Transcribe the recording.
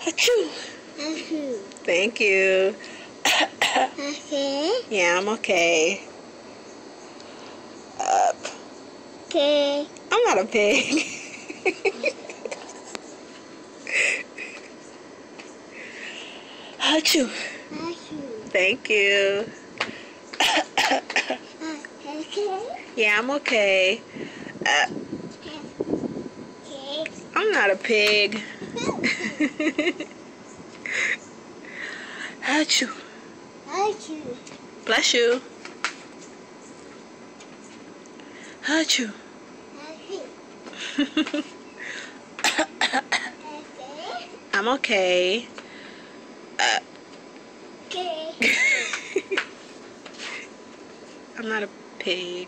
Achoo. Thank you. Okay. Yeah, I'm okay. Up. Okay. I'm not a pig. Achoo. Thank you. Okay. Yeah, I'm okay. Okay. I'm not a pig. Achoo. Achoo. Bless you. Achoo. I'm okay. Okay. I'm not a pig.